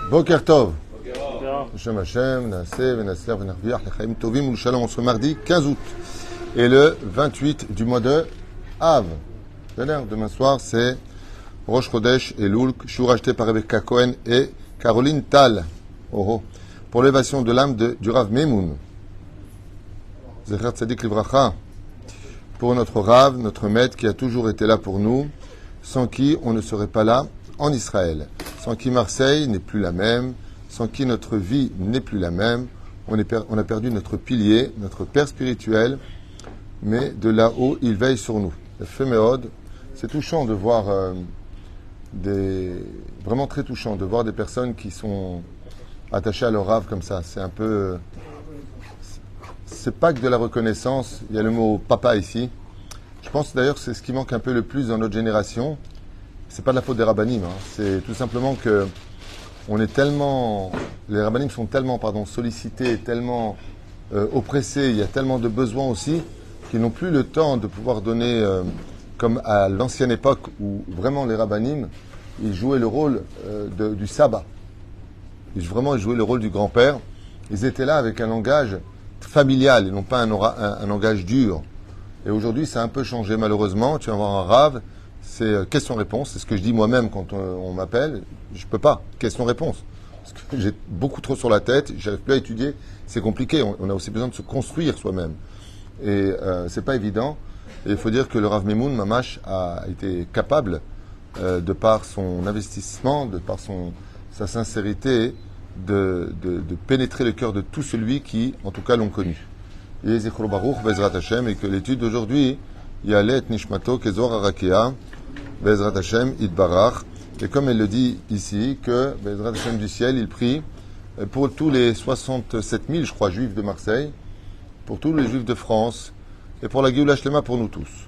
Boker Tov. Hashem Hashem, Naaseh, Venasler, Venarviach, Lechaim Tovim, Shalom, on se mardi 15 août. Et le 28 du mois de Av. Demain soir, c'est Rosh Chodesh et Loul, Shur acheté par Rebecca Cohen et Caroline Tal. Pour l'élévation de l'âme du Rav Meimoun. Zecher Tzadik Livracha. Pour notre Rav, notre maître qui a toujours été là pour nous, sans qui on ne serait pas là en Israël, sans qui Marseille n'est plus la même, sans qui notre vie n'est plus la même. On a perdu notre pilier, notre père spirituel, mais de là-haut, il veille sur nous. Le Féméode, c'est touchant de voir vraiment très touchant de voir des personnes qui sont attachées à leur Rav comme ça. C'est un peu... c'est pas que de la reconnaissance, il y a le mot papa ici. Je pense d'ailleurs que c'est ce qui manque un peu le plus dans notre génération. C'est pas de la faute des rabbinim, c'est tout simplement que les rabbinim sont tellement sollicités, tellement oppressés, il y a tellement de besoins aussi, qu'ils n'ont plus le temps de pouvoir donner, comme à l'ancienne époque où vraiment les rabbinim, ils jouaient le rôle du sabbat. Ils jouaient le rôle du grand-père. Ils étaient là avec un langage familial et non pas un langage dur. Et aujourd'hui, ça a un peu changé malheureusement. Tu vas avoir un rave, c'est question-réponse. C'est ce que je dis moi-même quand on m'appelle. Je peux pas. Question-réponse. Parce que j'ai beaucoup trop sur la tête, j'arrive plus à étudier. C'est compliqué. On a aussi besoin de se construire soi-même. Et c'est pas évident. Et il faut dire que le Rav Meimoun, Mamash, a été capable, de par son investissement, de par sa sincérité, de pénétrer le cœur de tout celui qui, en tout cas, l'ont connu. Et Zichro Baruch, Bezrat Hashem, et que l'étude d'aujourd'hui, Yalet Nishmato, Kezor Arakia, Bezrat Hashem, Idbarach. Et comme elle le dit ici, que Bezrat Hashem du ciel, il prie pour tous les 67 000, je crois, juifs de Marseille, pour tous les juifs de France, et pour la Géoula Shlema pour nous tous.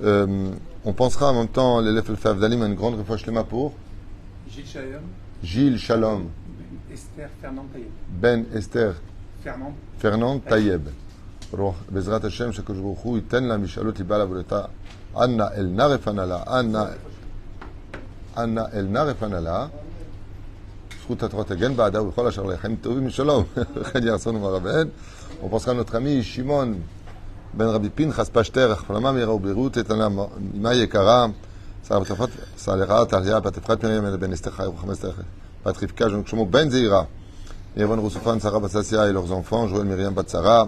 On pensera en même temps, l'élève El Favdalim, à une grande refoua Shlema pour Gilles Shalom. Esther Fernand Tayeb. Ben Esther Fernand Tayeb. בעזרת השם שקדוש ברוך הוא ייתן לה משאלות ליבה לעבודתה אנא אל נרף הנהלה אנא אל נרף הנהלה זכות התורה תגן בעדה ובכל אשר לחיים טובים משלום וכן יעשנו מרבן. On pensera à notre ami Shimon ben Rabbi Pinchas Pashter החלמה מהירה ובריאות איתנה אימה יקרה שר בתפת סלרה תעליה בת אפרת מרים בן אסתר חי וחמש אסתר בת רבקה שלמה בן זעירה יבון רוסופן שרה בססיה et leurs enfants Joël Myriam bat Sarah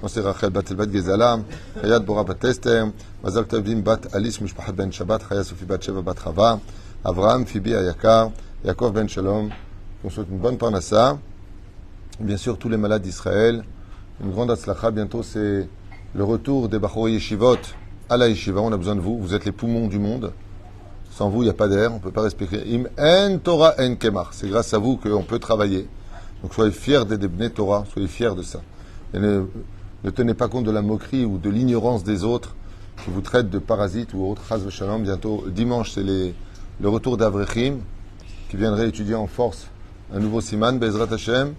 נוסי רחל בת אלבת גזלה, חיית בורה בת אסתר, מזל טובים בת אליס משפחת בן שבת, חיה סופי בת שבע בת חווה, אברהם פיבי היקר, יעקב בן שלום, qu'on souhaite une bonne parnassa, bien sûr tous les malades d'Israël, une grande atzlacha, bientôt c'est le retour des Bachori Yeshivot à la Yeshiva, on a besoin de vous, vous êtes les poumons du monde, sans vous il n'y a pas d'air, on ne peut pas respirer, im en Torah en kemar, c'est grâce à vous qu'on peut travailler, donc soyez fiers des Bnei Torah, soyez fiers de ça. Et ne tenez pas compte de la moquerie ou de l'ignorance des autres qui vous traitent de parasites ou autres. Chaz v'shalom. Bientôt, dimanche, c'est le retour d'Avrechim qui viendraient étudier en force un nouveau siman, Bezrat Hashem.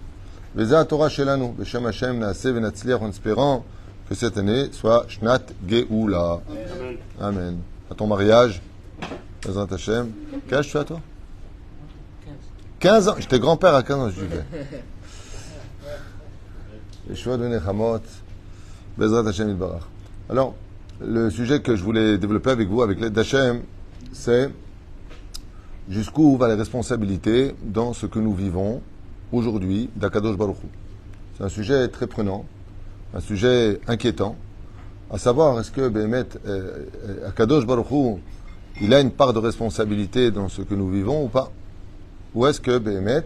Bezat Torah Shelanu, Beshem Hashem, Naaseh v'natzliach, en espérant que cette année soit Shnat Geoula. Amen. Amen. À ton mariage, Bezrat Hashem. Quel âge tu as, toi 15 ans. J'étais grand-père à 15 ans, je disais. Yeshua de Nechamot. Bezrat Hashem Yitbarach. Alors, le sujet que je voulais développer avec vous, avec l'aide d'Hachem, c'est jusqu'où va la responsabilité dans ce que nous vivons aujourd'hui d'Akadosh Baruch Hu. C'est un sujet très prenant, un sujet inquiétant, à savoir est-ce que Béhémet, Akadosh Baruch Hu, il a une part de responsabilité dans ce que nous vivons ou pas? Ou est-ce que Béhémet,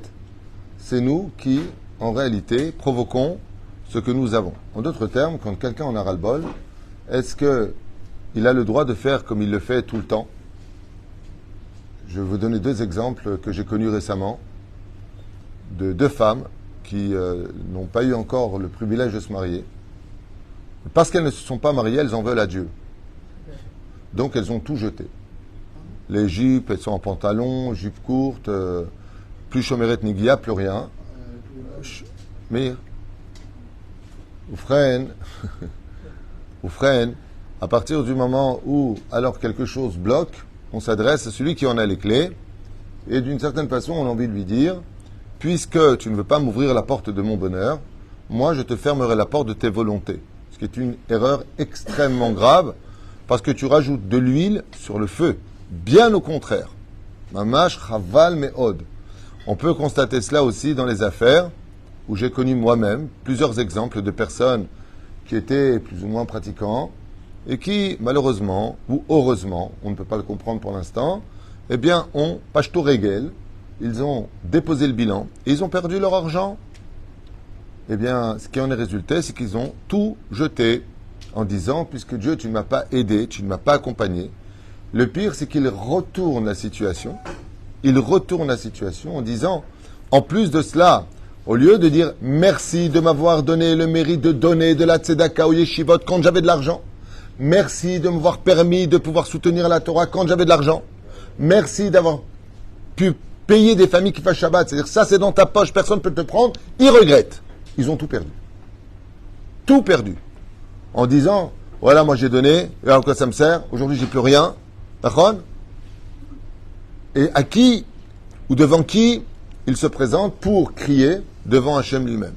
c'est nous qui, en réalité, provoquons ce que nous avons. En d'autres termes, quand quelqu'un en a ras-le-bol, est-ce qu'il a le droit de faire comme il le fait tout le temps? Je vais vous donner deux exemples que j'ai connus récemment de deux femmes qui n'ont pas eu encore le privilège de se marier. Parce qu'elles ne se sont pas mariées, elles en veulent à Dieu. Donc elles ont tout jeté. Les jupes, elles sont en pantalon, jupes courtes, plus chomeret ni guia, plus rien. Mais ou freine, à partir du moment où, alors quelque chose bloque, on s'adresse à celui qui en a les clés, et d'une certaine façon, on a envie de lui dire, puisque tu ne veux pas m'ouvrir la porte de mon bonheur, moi je te fermerai la porte de tes volontés. Ce qui est une erreur extrêmement grave, parce que tu rajoutes de l'huile sur le feu. Bien au contraire. Mamash chaval me'od. On peut constater cela aussi dans les affaires, où j'ai connu moi-même plusieurs exemples de personnes qui étaient plus ou moins pratiquants, et qui, malheureusement, ou heureusement, on ne peut pas le comprendre pour l'instant, eh bien, ont pashto regel, ils ont déposé le bilan, et ils ont perdu leur argent. Eh bien, ce qui en est résulté, c'est qu'ils ont tout jeté, en disant, puisque Dieu, tu ne m'as pas aidé, tu ne m'as pas accompagné. Le pire, c'est qu'ils retournent la situation, en disant, en plus de cela, au lieu de dire, merci de m'avoir donné le mérite de donner de la tzedaka au yeshivot quand j'avais de l'argent, merci de m'avoir permis de pouvoir soutenir la Torah quand j'avais de l'argent. Merci d'avoir pu payer des familles qui fassent Shabbat. C'est-à-dire, ça c'est dans ta poche, personne ne peut te prendre. Ils regrettent. Ils ont tout perdu. Tout perdu. En disant, voilà, moi j'ai donné, et à quoi ça me sert? Aujourd'hui, j'ai plus rien. D'accord? Et à qui, ou devant qui, il se présente pour crier devant Hachem lui-même.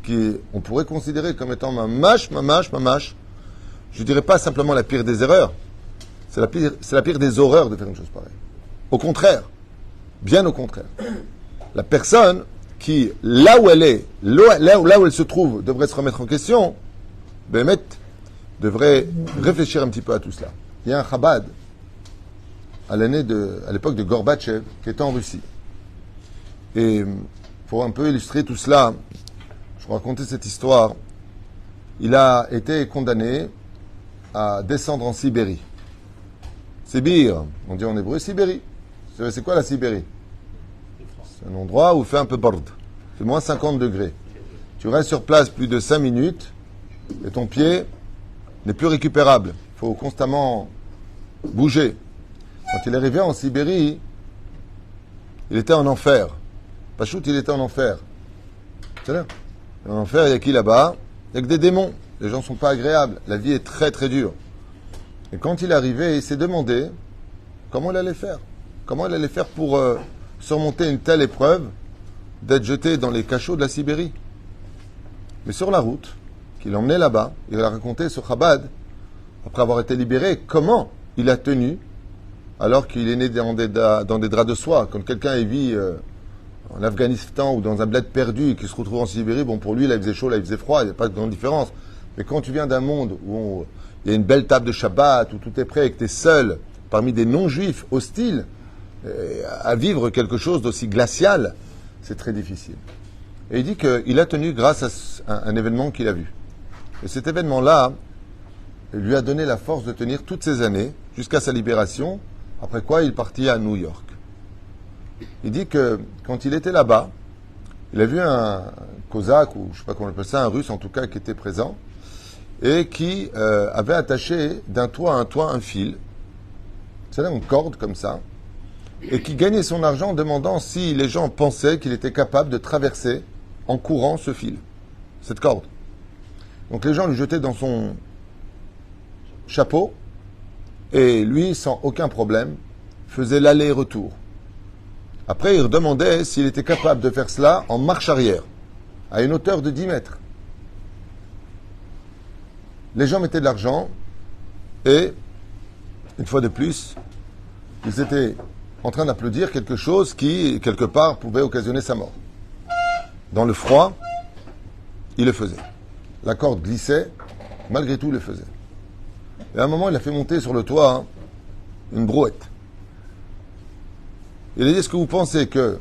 Qui, on pourrait considérer comme étant mamash. Je dirais pas simplement la pire des erreurs. C'est la pire des horreurs de faire une chose pareille. Au contraire. Bien au contraire. La personne qui, là où elle est, là où elle se trouve, devrait se remettre en question, Bémet, devrait réfléchir un petit peu à tout cela. Il y a un Chabad, à l'époque de Gorbatchev, qui était en Russie. Et pour un peu illustrer tout cela, je vais raconter cette histoire. Il a été condamné à descendre en Sibérie. Sibir, on dit en hébreu Sibérie. C'est quoi la Sibérie? C'est un endroit où il fait un peu bord. C'est moins 50 degrés. Tu restes sur place plus de 5 minutes et ton pied n'est plus récupérable. Il faut constamment bouger. Quand il est arrivé en Sibérie, il était en enfer. Pachout, il était en enfer. C'est là. En enfer, il y a qui là-bas? Il n'y a que des démons. Les gens ne sont pas agréables. La vie est très très dure. Et quand il est arrivé, il s'est demandé comment il allait faire. Comment il allait faire pour surmonter une telle épreuve d'être jeté dans les cachots de la Sibérie. Mais sur la route, qu'il emmenait là-bas, il a raconté sur Chabad, après avoir été libéré, comment il a tenu alors qu'il est né dans des draps de soie. Quand quelqu'un vit en Afghanistan ou dans un bled perdu et qui se retrouve en Sibérie, bon, pour lui, là, il faisait chaud, là, il faisait froid, il n'y a pas de grande différence. Mais quand tu viens d'un monde où il y a une belle table de Shabbat, où tout est prêt et que tu es seul parmi des non-juifs hostiles, à vivre quelque chose d'aussi glacial, c'est très difficile. Et il dit qu'il a tenu grâce à un événement qu'il a vu. Et cet événement-là lui a donné la force de tenir toutes ces années, jusqu'à sa libération, après quoi il partit à New York. Il dit que quand il était là-bas, il a vu un cosaque, ou je ne sais pas comment on appelle ça, un russe en tout cas, qui était présent, et qui avait attaché d'un toit à un toit un fil, c'est-à-dire une corde comme ça, et qui gagnait son argent en demandant si les gens pensaient qu'il était capable de traverser en courant ce fil, cette corde. Donc les gens lui jetaient dans son chapeau, et lui, sans aucun problème, faisait l'aller-retour. Après, il demandait s'il était capable de faire cela en marche arrière, à une hauteur de 10 mètres. Les gens mettaient de l'argent, et, une fois de plus, ils étaient en train d'applaudir quelque chose qui, quelque part, pouvait occasionner sa mort. Dans le froid, il le faisait. La corde glissait, malgré tout, il le faisait. Et à un moment, il a fait monter sur le toit une brouette. Il a dit, est-ce que vous pensez que,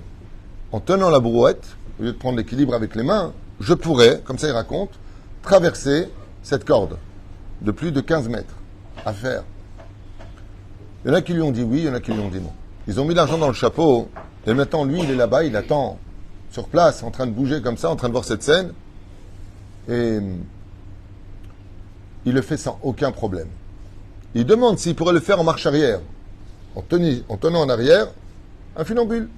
en tenant la brouette, au lieu de prendre l'équilibre avec les mains, je pourrais, comme ça il raconte, traverser cette corde de plus de 15 mètres à faire? Il y en a qui lui ont dit oui, il y en a qui lui ont dit non. Ils ont mis l'argent dans le chapeau, et maintenant, lui, il est là-bas, il attend sur place, en train de bouger comme ça, en train de voir cette scène, et il le fait sans aucun problème. Il demande s'il pourrait le faire en marche arrière, en tenant en arrière un funambule.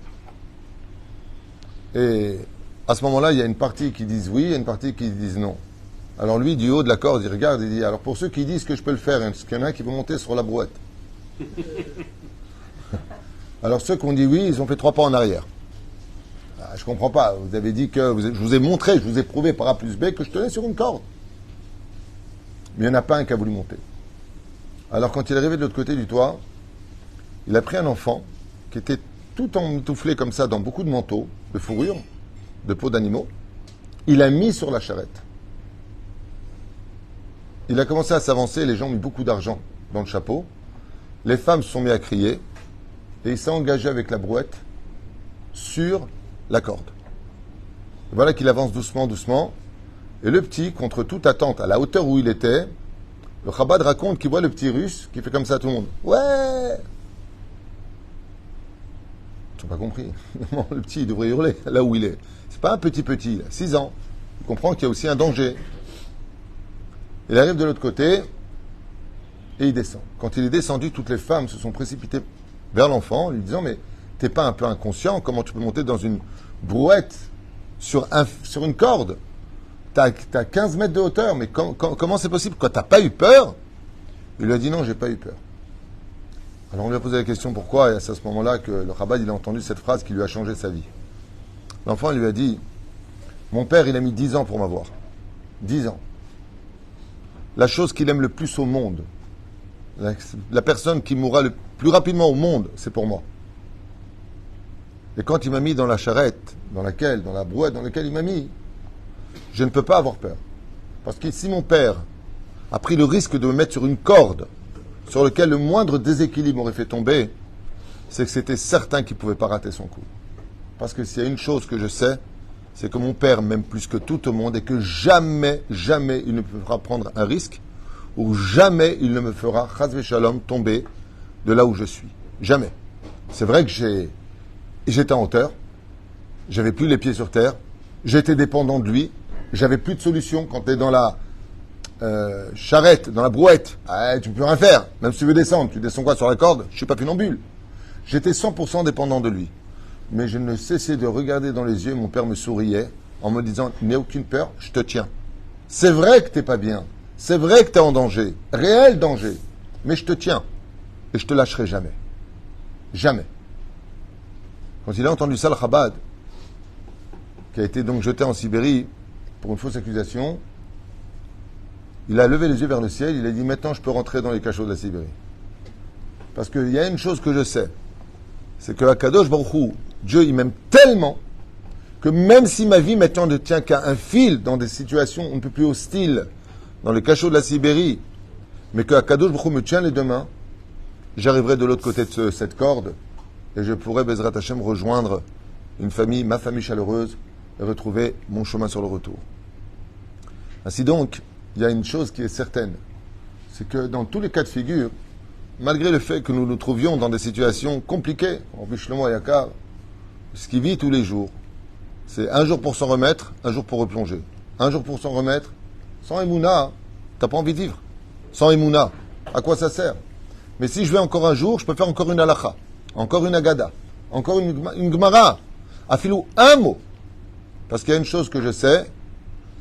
Et à ce moment-là, il y a une partie qui disent oui et une partie qui disent non. Alors lui, du haut de la corde, il regarde et dit, alors pour ceux qui disent que je peux le faire, est-ce qu'il y en a un qui veut monter sur la brouette? Alors ceux qui ont dit oui, ils ont fait 3 pas en arrière. Ah, je comprends pas. Vous avez dit que je vous ai montré, je vous ai prouvé par A plus B que je tenais sur une corde. Mais il n'y en a pas un qui a voulu monter. Alors quand il est arrivé de l'autre côté du toit, il a pris un enfant qui était tout emmitouflé comme ça dans beaucoup de manteaux, de fourrure, de peau d'animaux. Il l'a mis sur la charrette. Il a commencé à s'avancer, les gens ont mis beaucoup d'argent dans le chapeau. Les femmes se sont mis à crier et il s'est engagé avec la brouette sur la corde. Et voilà qu'il avance doucement, doucement. Et le petit, contre toute attente, à la hauteur où il était, le Chabad raconte qu'il voit le petit russe qui fait comme ça à tout le monde. Ouais! Ils n'ont pas compris. Le petit, il devrait hurler là où il est. C'est pas un petit, il a 6 ans. Il comprend qu'il y a aussi un danger. Il arrive de l'autre côté et il descend. Quand il est descendu, toutes les femmes se sont précipitées vers l'enfant, lui disant, mais t'es pas un peu inconscient? Comment tu peux monter dans une brouette sur une corde? T'as 15 mètres de hauteur, mais comment c'est possible? Quoi, t'as pas eu peur? Il lui a dit non, j'ai pas eu peur. Alors on lui a posé la question pourquoi, et c'est à ce moment-là que le Chabad il a entendu cette phrase qui lui a changé sa vie. L'enfant lui a dit, mon père il a mis 10 ans pour m'avoir. 10 ans. La chose qu'il aime le plus au monde, la personne qui mourra le plus rapidement au monde, c'est pour moi. Et quand il m'a mis dans la charrette, dans la brouette dans laquelle il m'a mis, je ne peux pas avoir peur. Parce que si mon père a pris le risque de me mettre sur une corde sur laquelle le moindre déséquilibre m'aurait fait tomber, c'est que c'était certain qu'il ne pouvait pas rater son coup. Parce que s'il y a une chose que je sais, c'est que mon père m'aime plus que tout au monde et que jamais, jamais il ne me fera prendre un risque ou jamais il ne me fera, chas v'shalom, tomber de là où je suis. Jamais. C'est vrai que j'étais en hauteur, j'avais plus les pieds sur terre, j'étais dépendant de lui, j'avais plus de solution. Quand tu es dans la charrette, dans la brouette, tu peux plus rien faire. Même si tu veux descendre, tu descends quoi sur la corde? Je suis pas funambule. J'étais 100% dépendant de lui. Mais je ne cessais de regarder dans les yeux, mon père me souriait en me disant, n'aie aucune peur, je te tiens. C'est vrai que t'es pas bien, c'est vrai que tu es en danger, réel danger, mais je te tiens et je te lâcherai jamais. Jamais. Quand il a entendu ça, le Chabad, qui a été donc jeté en Sibérie pour une fausse accusation, il a levé les yeux vers le ciel, il a dit, maintenant je peux rentrer dans les cachots de la Sibérie. Parce qu'il y a une chose que je sais, c'est que Akadosh Baruch Hu, Dieu, il m'aime tellement que même si ma vie maintenant ne tient qu'à un fil dans des situations un peu plus hostiles, dans les cachots de la Sibérie, mais que Akadosh Baruch Hu me tient les deux mains, j'arriverai de l'autre côté de cette corde et je pourrai, Bezrat Hashem, rejoindre une famille, ma famille chaleureuse, et retrouver mon chemin sur le retour. Ainsi donc, il y a une chose qui est certaine, c'est que dans tous les cas de figure, malgré le fait que nous nous trouvions dans des situations compliquées, en Shlomo et Yakar, ce qui vit tous les jours, c'est un jour pour s'en remettre, un jour pour replonger. Un jour pour s'en remettre, sans Emouna, t'as pas envie de vivre. Sans Emouna, à quoi ça sert? Mais si je vais encore un jour, je peux faire encore une halacha, encore une agada, encore une gemara, afilou un mot. Parce qu'il y a une chose que je sais,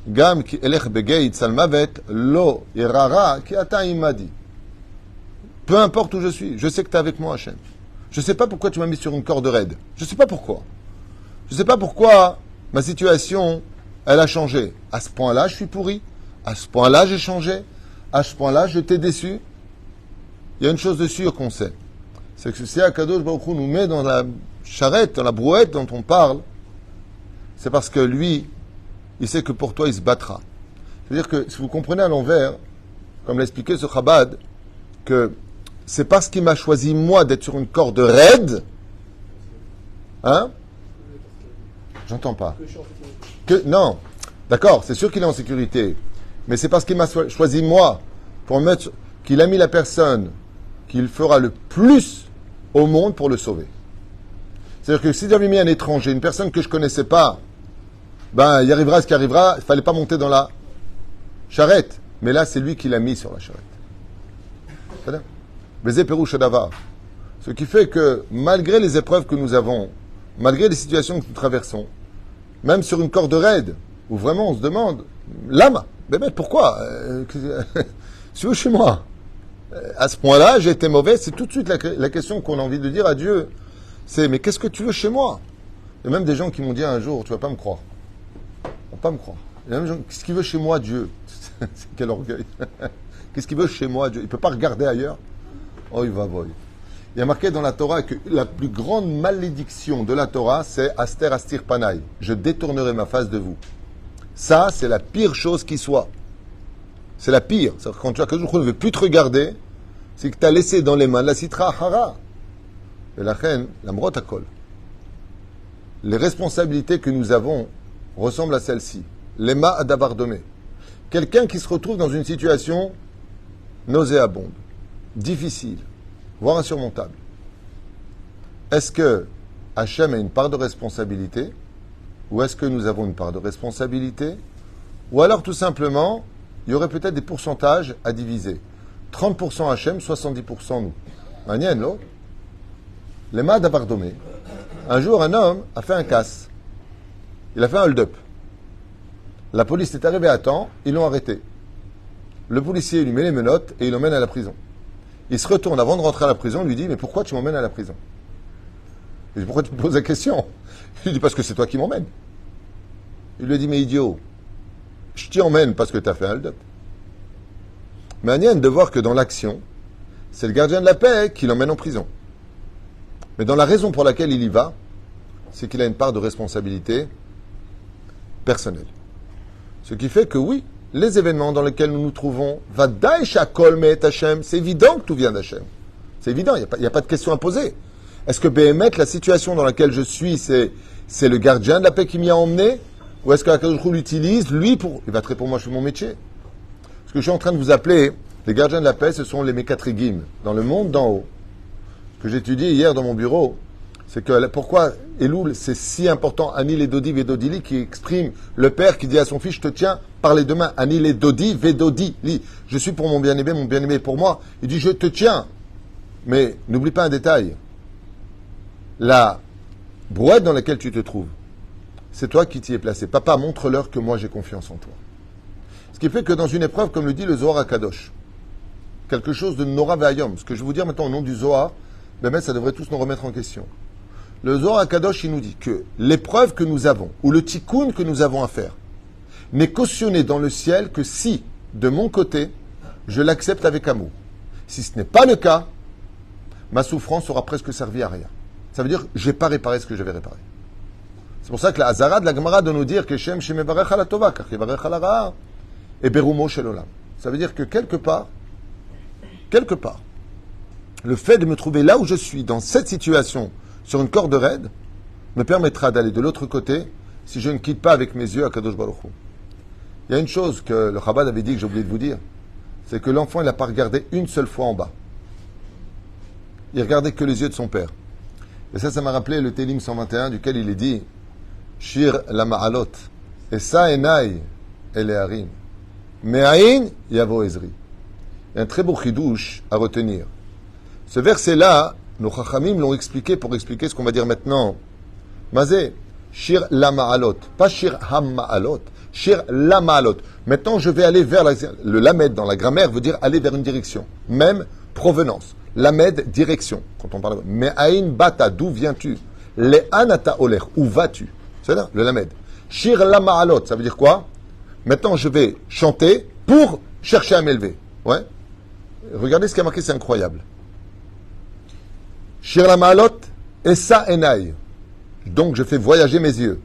Gam ki elech begeit salmavet lo irara ki ata imadi. Peu importe où je suis, je sais que tu es avec moi, Hachem. Je ne sais pas pourquoi tu m'as mis sur une corde raide. Je ne sais pas pourquoi. Je ne sais pas pourquoi ma situation, elle a changé. À ce point-là, je suis pourri. À ce point-là, j'ai changé. À ce point-là, je t'ai déçu. Il y a une chose de sûre qu'on sait. C'est que si Akadosh Baruch Hu nous met dans la charrette, dans la brouette dont on parle, c'est parce que lui, il sait que pour toi, il se battra. C'est-à-dire que si vous comprenez à l'envers, comme l'a expliqué ce Chabad, que c'est parce qu'il m'a choisi, moi, d'être sur une corde raide. Hein? J'entends pas. Non. D'accord, c'est sûr qu'il est en sécurité. Mais c'est parce qu'il m'a choisi, moi, pour mettre, qu'il a mis la personne qu'il fera le plus au monde pour le sauver. C'est-à-dire que si j'avais mis un étranger, une personne que je connaissais pas, ben, il arrivera ce qui arrivera, il fallait pas monter dans la charrette. Mais là, c'est lui qui l'a mis sur la charrette. C'est-à-dire? Ce qui fait que, malgré les épreuves que nous avons, malgré les situations que nous traversons, même sur une corde raide, où vraiment on se demande, lama, bébé, pourquoi suis-je chez moi? À ce point-là, j'ai été mauvais, c'est tout de suite la question qu'on a envie de dire à Dieu. C'est, mais qu'est-ce que tu veux chez moi? Il y a même des gens qui m'ont dit un jour, tu vas pas me croire. Tu vas pas me croire. Il y a même des gens, qu'est-ce qu'il veut chez moi, Dieu? Quel orgueil. Qu'est-ce qu'il veut chez moi, Dieu? Il ne peut pas regarder ailleurs. Oh, il va voir. Il y a marqué dans la Torah que la plus grande malédiction de la Torah, c'est Aster Astir Panaï. Je détournerai ma face de vous. Ça, c'est la pire chose qui soit. C'est la pire. C'est-à-dire quand tu as quelque chose qui ne veut plus te regarder, c'est que tu as laissé dans les mains la Sitra Hara. Et la reine, la Mrotakol. Les responsabilités que nous avons ressemblent à celle-ci. Lema Adavardomé. Quelqu'un qui se retrouve dans une situation nauséabonde, difficile, voire insurmontable. Est-ce que Hachem a une part de responsabilité, ou est-ce que nous avons une part de responsabilité, ou alors tout simplement, il y aurait peut-être des pourcentages à diviser. 30% Hachem, 70% nous. Manienne, non? Les mains d'Avardomé. Un jour, un homme a fait un casse. Il a fait un hold-up. La police est arrivée à temps, ils l'ont arrêté. Le policier lui met les menottes et il l'emmène à la prison. Il se retourne avant de rentrer à la prison, il lui dit « Mais pourquoi tu m'emmènes à la prison ?» Il dit « Pourquoi tu me poses la question ?» Il lui dit « Parce que c'est toi qui m'emmènes. » Il lui dit « Mais idiot, je t'y emmène parce que tu as fait un hold-up. » Mais Agnès de voir que dans l'action, c'est le gardien de la paix qui l'emmène en prison. Mais dans la raison pour laquelle il y va, c'est qu'il a une part de responsabilité personnelle. Ce qui fait que oui, les événements dans lesquels nous nous trouvons, Vadaï Shakol Me'et Hashem, c'est évident que tout vient d'Hachem. C'est évident, il n'y a pas de question à poser. Est-ce que Béhémet, la situation dans laquelle je suis, c'est le gardien de la paix qui m'y a emmené? Ou est-ce qu'Akadosh l'utilise, lui, pour... Il va te répondre, moi je fais mon métier. Ce que je suis en train de vous appeler, les gardiens de la paix, ce sont les Mekatrigim, dans le monde d'en haut. Ce que j'ai étudié hier dans mon bureau, c'est que pourquoi Elul, c'est si important, Ani les Dodi Vedodili, qui exprime le père qui dit à son fils, je te tiens par les deux mains, Ani les Dodi Vedodili, je suis pour mon bien-aimé pour moi. Il dit, je te tiens. Mais n'oublie pas un détail. La brouette dans laquelle tu te trouves, c'est toi qui t'y es placé. Papa, montre-leur que moi j'ai confiance en toi. Ce qui fait que dans une épreuve, comme le dit le Zohar HaKadosh, quelque chose de Nora Ve'ayom, ce que je vais vous dire maintenant au nom du Zohar, ben ça devrait tous nous remettre en question. Le Zohar HaKadosh, il nous dit que l'épreuve que nous avons, ou le tikkun que nous avons à faire, n'est cautionné dans le ciel que si, de mon côté, je l'accepte avec amour. Si ce n'est pas le cas, ma souffrance aura presque servi à rien. Ça veut dire, j'ai pas réparé ce que j'avais réparé. C'est pour ça que la Hazara de la Gemara de nous dire que Shem Shemevarech ala Tova, car Yevarech ala Ra'a, et Berumo Shel Olam. Ça veut dire que quelque part, le fait de me trouver là où je suis, dans cette situation, sur une corde raide, me permettra d'aller de l'autre côté si je ne quitte pas avec mes yeux Akadosh Baruch Hu. Il y a une chose que le Chabad avait dit, que j'ai oublié de vous dire, c'est que l'enfant, il n'a pas regardé une seule fois en bas. Il regardait que les yeux de son père. Et ça m'a rappelé le Télim 121, duquel il est dit Shir la Ma'alot, et ça enai el harim, me'ain yavo ezri. Il y a un très beau chidouche à retenir. Ce verset-là, nos chachamim l'ont expliqué pour expliquer ce qu'on va dire maintenant. Mazé, Shir la Ma'alot, pas Shir ham Ma'alot, Shir la Ma'alot. Maintenant, je vais aller vers le lamed dans la grammaire veut dire aller vers une direction, même provenance. Lamed, direction. Quand on parle de Me'ain bata, d'où viens-tu? Le'anata oler, où vas-tu? C'est là, le lamed. Shir la Ma'alot, ça veut dire quoi? Maintenant, je vais chanter pour chercher à m'élever. Ouais. Regardez ce qui a marqué, c'est incroyable. Shir la Ma'alot, essa enai. Donc, je fais voyager mes yeux.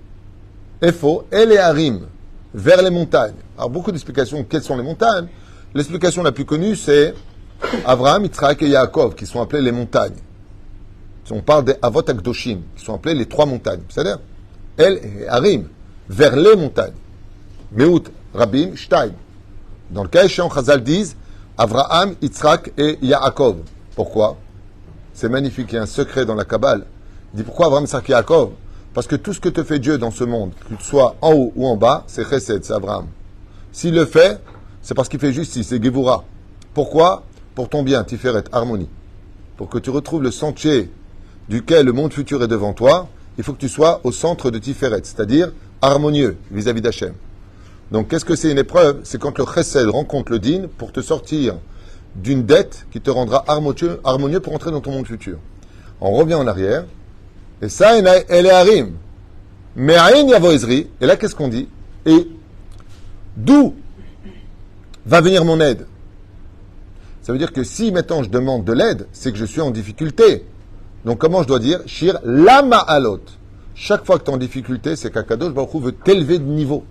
Efo, ele harim, vers les montagnes. Alors, beaucoup d'explications. Quelles sont les montagnes? L'explication la plus connue, c'est Abraham, Yitzhak et Yaakov, qui sont appelés les montagnes. On parle des Avot Akdoshim, qui sont appelés les trois montagnes. C'est-à-dire, El et Harim, vers les montagnes. Meut, Rabim, Shtaim. Dans le cas échéant, Chazal disent Abraham, Yitzhak et Yaakov. Pourquoi? C'est magnifique, il y a un secret dans la Kabbale. Il dit pourquoi Abraham, Yitzhak et Yaakov? Parce que tout ce que te fait Dieu dans ce monde, que tu sois en haut ou en bas, c'est Chesed, c'est Abraham. S'il le fait, c'est parce qu'il fait justice, c'est Gevura. Pourquoi? Pour ton bien, Tiferet, harmonie. Pour que tu retrouves le sentier duquel le monde futur est devant toi, il faut que tu sois au centre de Tiferet, c'est-à-dire harmonieux vis-à-vis d'Hachem. Donc, qu'est-ce que c'est une épreuve? C'est quand le chesed rencontre le din pour te sortir d'une dette qui te rendra harmonieux pour entrer dans ton monde futur. On revient en arrière. Et ça, elle est harim. Me'ain yavo ezri. Et là, qu'est-ce qu'on dit? Et d'où va venir mon aide? Ça veut dire que si maintenant je demande de l'aide, c'est que je suis en difficulté. Donc comment je dois dire? Shir lama alot. Chaque fois que tu es en difficulté, c'est qu'Akadosh Baruch Hu veut t'élever de niveau.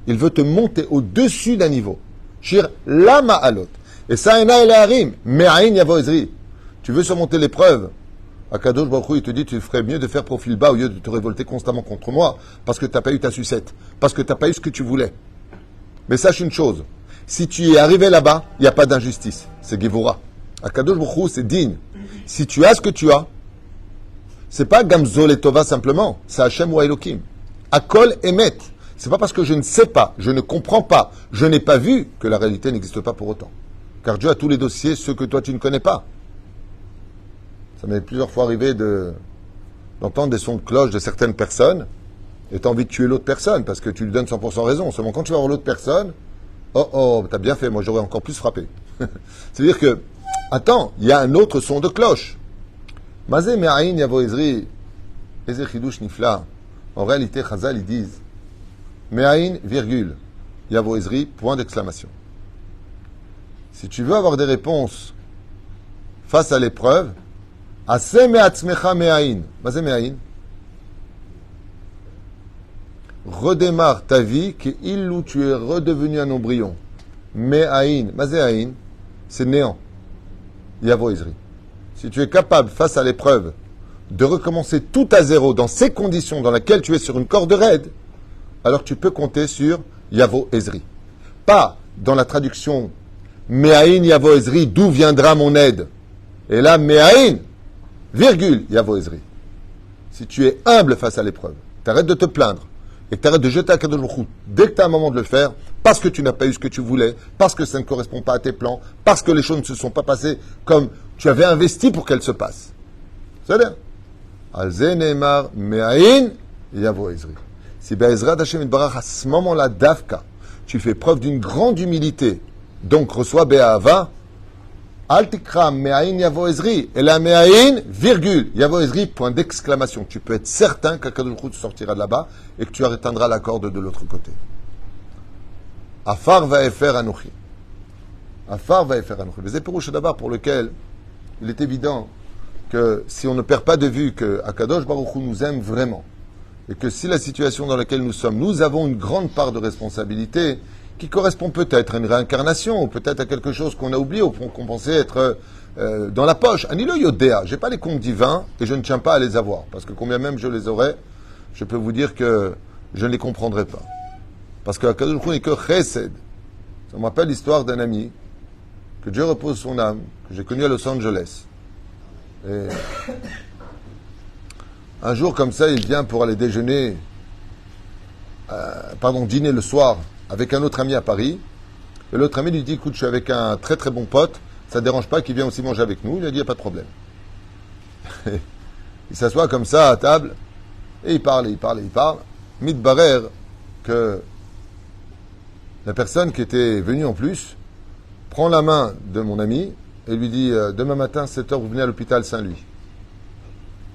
Il veut te monter au-dessus d'un niveau. Shir lama alot. Et ça, ena el harim. Me'ain yavo ezri. Tu veux surmonter l'épreuve. Akadosh Baruch Hu, il te dit, tu ferais mieux de faire profil bas au lieu de te révolter constamment contre moi, parce que tu n'as pas eu ta sucette, parce que tu n'as pas eu ce que tu voulais. Mais sache une chose, si tu es arrivé là-bas, il n'y a pas d'injustice. C'est Gevura. Akadosh Baruch Hu, c'est digne. Si tu as ce que tu as, c'est pas Gamzol et Tova simplement, c'est Hachem ou Elohim. Akol Emet. C'est pas parce que je ne sais pas, je ne comprends pas, je n'ai pas vu que la réalité n'existe pas pour autant. Car Dieu a tous les dossiers, ceux que toi tu ne connais pas. Ça m'est plusieurs fois arrivé d'entendre des sons de cloche de certaines personnes et tu as envie de tuer l'autre personne parce que tu lui donnes 100% raison. Seulement quand tu vas voir l'autre personne, t'as bien fait, moi j'aurais encore plus frappé. C'est-à-dire que, attends, il y a un autre son de cloche. Mazé me'ain yavo ezri, eze chidush nifla. En réalité, Chazal, ils disent me'ain, virgule, yavo ezri, point d'exclamation. Si tu veux avoir des réponses face à l'épreuve, Aseh me'atzmecha me'ain. Mazé me'ain. Redémarre ta vie, qu'illou tu es redevenu un embryon. Me'ain. Mazé ain, c'est néant. Yavo ezri. Si tu es capable, face à l'épreuve, de recommencer tout à zéro dans ces conditions dans lesquelles tu es sur une corde raide, alors tu peux compter sur Yavo ezri. Pas dans la traduction Me'ain Yavo ezri, d'où viendra mon aide. Et là, Me'ain, virgule, Yavo ezri. Si tu es humble face à l'épreuve, t'arrêtes de te plaindre et t'arrêtes de jeter à Kadosh Baruch Hu dès que tu as un moment de le faire, parce que tu n'as pas eu ce que tu voulais, parce que ça ne correspond pas à tes plans, parce que les choses ne se sont pas passées comme tu avais investi pour qu'elles se passent. C'est-à-dire, Al-Ze Neymar Me'ain Yavo ezri. Si Be'ezrat Hashem Yitbarach, à ce moment-là, Davka, tu fais preuve d'une grande humilité, donc reçois Be'ahava, Al tikra me'ain yavo ezri. Et la me'ain, virgule, yavo ezri, point d'exclamation. Tu peux être certain qu'Akadosh Baruch Hu sortira de là-bas et que tu atteindras la corde de l'autre côté. Afar va'efer anochi. Afar va'efer anochi. Les éperouches d'abord pour lequel il est évident que si on ne perd pas de vue que Akadosh Baruch Hu nous aime vraiment et que si la situation dans laquelle nous sommes, nous avons une grande part de responsabilité, qui correspond peut-être à une réincarnation, ou peut-être à quelque chose qu'on a oublié, ou qu'on pensait être dans la poche. Anilo Yodéa, je n'ai pas les comptes divins, et je ne tiens pas à les avoir, parce que combien même je les aurais, je peux vous dire que je ne les comprendrai pas. Parce que Akadosh Baruch Hu n'est que chesed. Ça me rappelle l'histoire d'un ami, que Dieu repose son âme, que j'ai connu à Los Angeles. Et un jour comme ça, il vient pour aller déjeuner, dîner le soir, avec un autre ami à Paris. Et l'autre ami lui dit, écoute, je suis avec un très très bon pote, ça ne dérange pas qu'il vienne aussi manger avec nous. Il a dit, il n'y a pas de problème. Il s'assoit comme ça à table, et il parle. Midbarer, que la personne qui était venue en plus, prend la main de mon ami, et lui dit, demain matin, 7h, vous venez à l'hôpital Saint-Louis.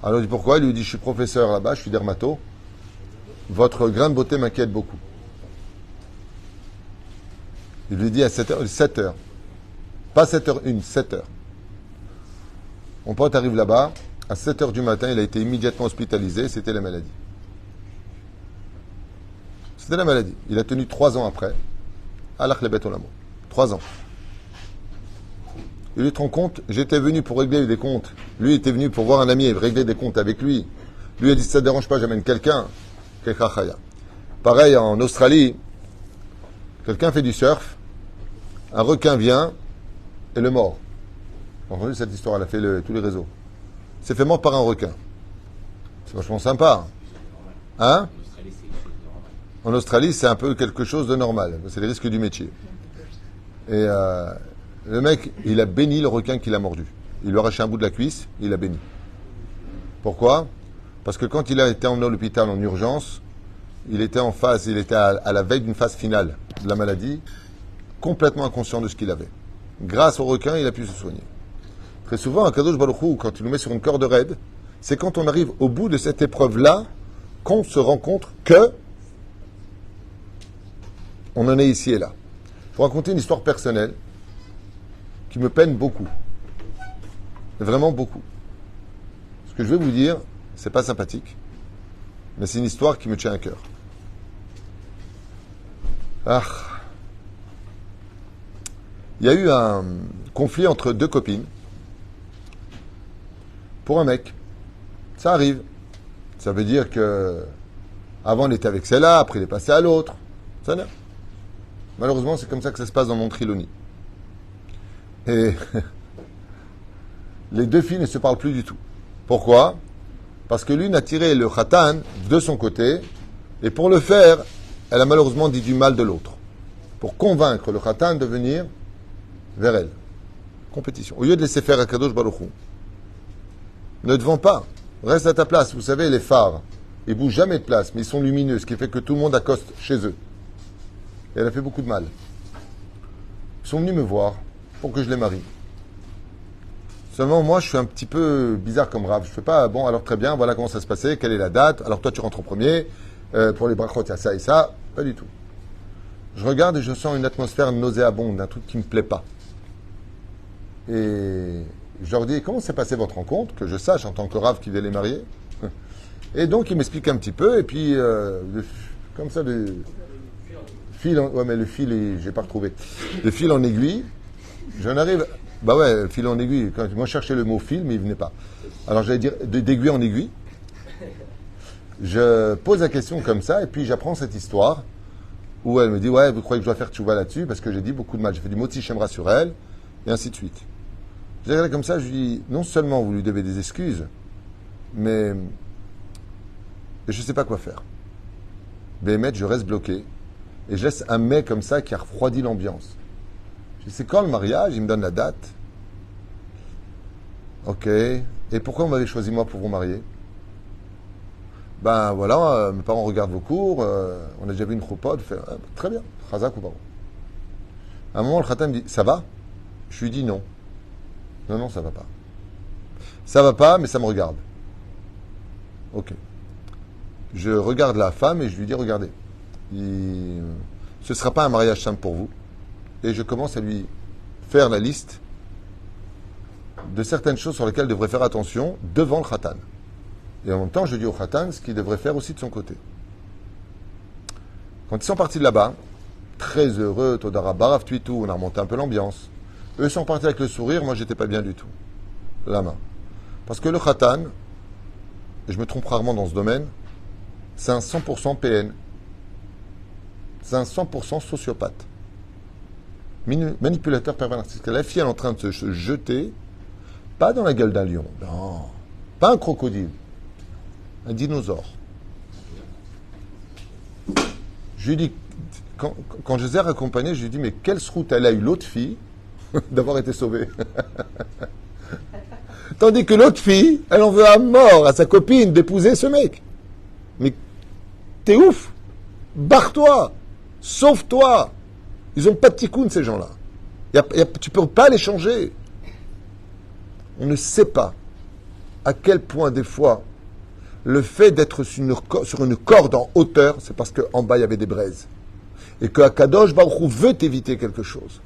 Alors il dit, pourquoi? Il lui dit, je suis professeur là-bas, je suis dermato. Votre grain de beauté m'inquiète beaucoup. Il lui dit à 7h, 7h. Pas 7h01, 7h. Mon pote arrive là-bas, à 7h du matin, il a été immédiatement hospitalisé, c'était la maladie. C'était la maladie. Il a tenu 3 ans après. Alach lebet olamo. 3 ans. Il lui te rend compte, j'étais venu pour régler des comptes. Lui était venu pour voir un ami et régler des comptes avec lui. Lui a dit, ça ne dérange pas, j'amène quelqu'un. Pareil, en Australie, quelqu'un fait du surf, un requin vient et le mord. Vous avez entendu cette histoire, elle a fait tous les réseaux. C'est fait mort par un requin. C'est vachement sympa. Hein? En Australie, c'est un peu quelque chose de normal. C'est les risques du métier. Et le mec, il a béni le requin qui l'a mordu. Il lui a arraché un bout de la cuisse, il l'a béni. Pourquoi? Parce que quand il a été emmené à l'hôpital en urgence, il était à la veille d'une phase finale de la maladie, complètement inconscient de ce qu'il avait. Grâce au requin, il a pu se soigner. Très souvent, Akadosh Baruch Hu, quand il nous met sur une corde raide, c'est quand on arrive au bout de cette épreuve-là qu'on se rencontre que on en est ici et là. Je vais vous raconter une histoire personnelle qui me peine beaucoup. Vraiment beaucoup. Ce que je vais vous dire, c'est pas sympathique, mais c'est une histoire qui me tient à cœur. Ah. Il y a eu un conflit entre deux copines pour un mec. Ça arrive. Ça veut dire que avant il était avec celle-là, après il est passé à l'autre. Ça n'est. Malheureusement, c'est comme ça que ça se passe dans mon trilonie. Et les deux filles ne se parlent plus du tout. Pourquoi? Parce que l'une a tiré le khatan de son côté, et pour le faire, elle a malheureusement dit du mal de l'autre. Pour convaincre le khatan de venir vers elle. Compétition. Au lieu de laisser faire à Kadosh Baruch Hu, ne te vends pas. Reste à ta place. Vous savez, les phares, ils bougent jamais de place, mais ils sont lumineux, ce qui fait que tout le monde accoste chez eux. Et elle a fait beaucoup de mal. Ils sont venus me voir pour que je les marie. Seulement, moi, je suis un petit peu bizarre comme Rav. Je fais pas, bon, alors très bien, voilà comment ça se passait, quelle est la date, alors toi, tu rentres en premier, pour les brachot, il y a ça et ça. Pas du tout. Je regarde et je sens une atmosphère nauséabonde, un truc qui me plaît pas. Et je leur dis, comment s'est passée votre rencontre, que je sache en tant que Rav qui devait les marier. Et donc, ils m'expliquent un petit peu, et puis, comme ça, ouais, mais le fil, j'ai pas retrouvé. Le fil en aiguille, j'en arrive. Bah ouais, le fil en aiguille. Quand moi, je cherchais le mot fil, mais il venait pas. Alors, j'allais dire d'aiguille en aiguille. Je pose la question comme ça, et puis j'apprends cette histoire où elle me dit, ouais, vous croyez que je dois faire tchouva là-dessus parce que j'ai dit beaucoup de mal. J'ai fait du moti shemra sur elle, et ainsi de suite. J'ai regardé comme ça, je lui dis, non seulement vous lui devez des excuses, mais je ne sais pas quoi faire. Béhémet, je reste bloqué. Et je laisse un mec comme ça qui a refroidi l'ambiance. Je dis, c'est quand le mariage? Il me donne la date. Ok. Et pourquoi vous m'avez choisi moi pour vous marier? Ben voilà, mes parents regardent vos cours, on a déjà vu une choupa, très bien, chazak ou pas. À un moment, le khatam me dit, ça va? Je lui dis non. Non, ça va pas. Ça va pas, mais ça me regarde. Ok. Je regarde la femme et je lui dis, regardez, ce ne sera pas un mariage simple pour vous. Et je commence à lui faire la liste de certaines choses sur lesquelles il devrait faire attention devant le khatan. Et en même temps, je dis au khatan ce qu'il devrait faire aussi de son côté. Quand ils sont partis de là-bas, très heureux, Todara Barav Tuitou, on a remonté un peu l'ambiance. Eux sont partis avec le sourire, moi j'étais pas bien du tout. La main. Parce que le khatan, et je me trompe rarement dans ce domaine, c'est un 100% PN. C'est un 100% sociopathe. Manipulateur pervers narcissique. La fille elle est en train de se jeter, pas dans la gueule d'un lion, non, pas un crocodile, un dinosaure. Je lui dis, quand je les ai raccompagnés, je lui dis, mais quelle route elle a eu l'autre fille d'avoir été sauvée. Tandis que l'autre fille, elle en veut à mort à sa copine d'épouser ce mec. Mais t'es ouf, barre-toi, sauve-toi. Ils n'ont pas de tikkun, ces gens-là. Tu ne peux pas les changer. On ne sait pas à quel point, des fois, le fait d'être sur une corde en hauteur, c'est parce qu'en bas, il y avait des braises. Et que Akadosh Baruch Hu veut éviter quelque chose.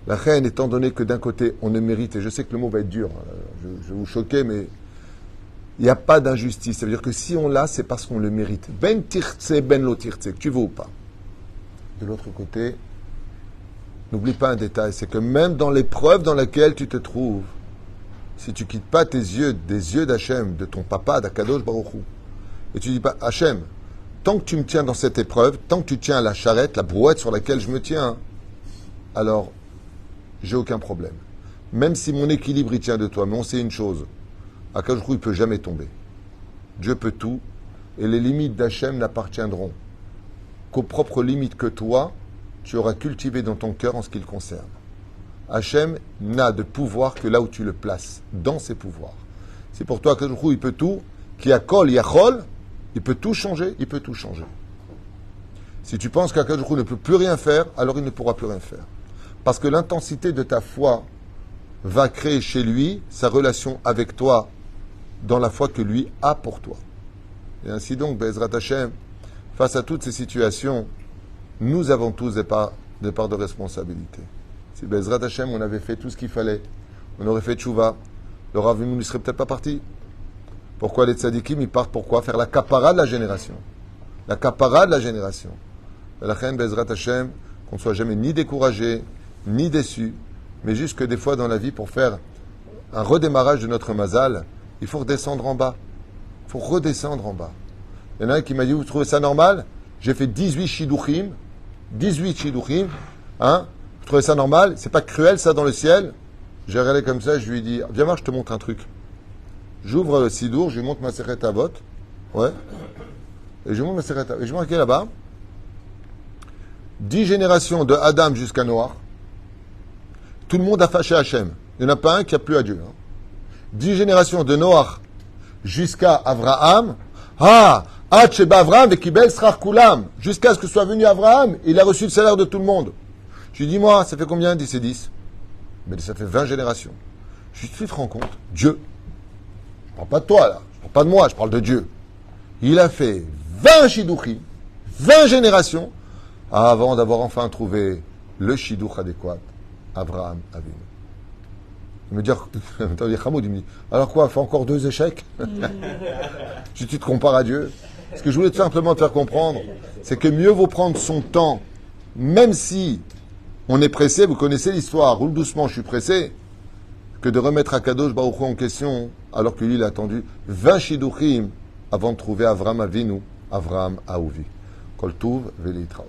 La reine, étant donné que d'un côté, on ne mérite, et je sais que le mot va être dur, je vais vous choquer, mais il n'y a pas d'injustice. Ça veut dire que si on l'a, c'est parce qu'on le mérite. Ben tirtse, ben lo tirtse, que tu veux ou pas. De l'autre côté, n'oublie pas un détail, c'est que même dans l'épreuve dans laquelle tu te trouves, si tu quittes pas tes yeux des yeux d'Hachem, de ton papa, d'Akadosh Baruch Hu, et tu dis pas, Hachem, tant que tu me tiens dans cette épreuve, tant que tu tiens la charrette, la brouette sur laquelle je me tiens, alors j'ai aucun problème. Même si mon équilibre il tient de toi, mais on sait une chose, Akadosh Baruch Hu, il peut jamais tomber. Dieu peut tout, et les limites d'Hachem n'appartiendront qu'aux propres limites que toi, tu auras cultivé dans ton cœur en ce qui le concerne. Hachem n'a de pouvoir que là où tu le places, dans ses pouvoirs. C'est pour toi que il peut tout, qui a kol, yachol, il peut tout changer, il peut tout changer. Si tu penses qu'Akadosh ne peut plus rien faire, alors il ne pourra plus rien faire. Parce que l'intensité de ta foi va créer chez lui sa relation avec toi dans la foi que lui a pour toi. Et ainsi donc, Bezrat Hashem, face à toutes ces situations, nous avons tous des parts de responsabilité. Si Bezrat Hashem, on avait fait tout ce qu'il fallait, on aurait fait tchouva, le Rav Mimoun ne serait peut-être pas parti. Pourquoi les tzadikim, ils partent pourquoi? Faire la kapara de la génération. La kapara de la génération. Et la reine Bezrat Hashem, qu'on ne soit jamais ni découragé, ni déçu, mais juste que des fois dans la vie, pour faire un redémarrage de notre mazal, il faut redescendre en bas. Il faut redescendre en bas. Il y en a un qui m'a dit, vous trouvez ça normal? J'ai fait 18 shidduchim. 18 shidduchim. Hein? Vous trouvez ça normal? C'est pas cruel ça dans le ciel? J'ai regardé comme ça, je lui ai dit, viens voir, je te montre un truc. J'ouvre le sidour, je lui montre ma Masechet Avot. Ouais. Et je lui montre ma Masechet Avot. Et je marqué là-bas, 10 générations de Adam jusqu'à Noach. Tout le monde a fâché Hachem. Il n'y en a pas un qui a plu à Dieu. 10 générations de Noach jusqu'à Avraham. Avraham et Kibel Srar Kulam. Jusqu'à ce que soit venu Avraham, il a reçu le salaire de tout le monde. Je lui dis, moi, ça fait combien? 10 et 10. Mais ça fait 20 générations. Je lui dis, tu te rends compte? Dieu. Je ne parle pas de toi, là. Je ne parle pas de moi, je parle de Dieu. Il a fait 20 shidduchim, 20 générations, avant d'avoir enfin trouvé le shidduch adéquat, Avraham Avinu. Il me dit, il me dit, alors quoi, fait encore 2 échecs? Si tu te compares à Dieu. Ce que je voulais simplement te faire comprendre, c'est que mieux vaut prendre son temps, même si on est pressé, vous connaissez l'histoire, roule doucement, je suis pressé, que de remettre Akadosh Baruch Hu en question, alors que lui, il a attendu 20 shidduchim avant de trouver Avraham Avinu, Avraham Ahuvi. Kol Tuv Velitraot.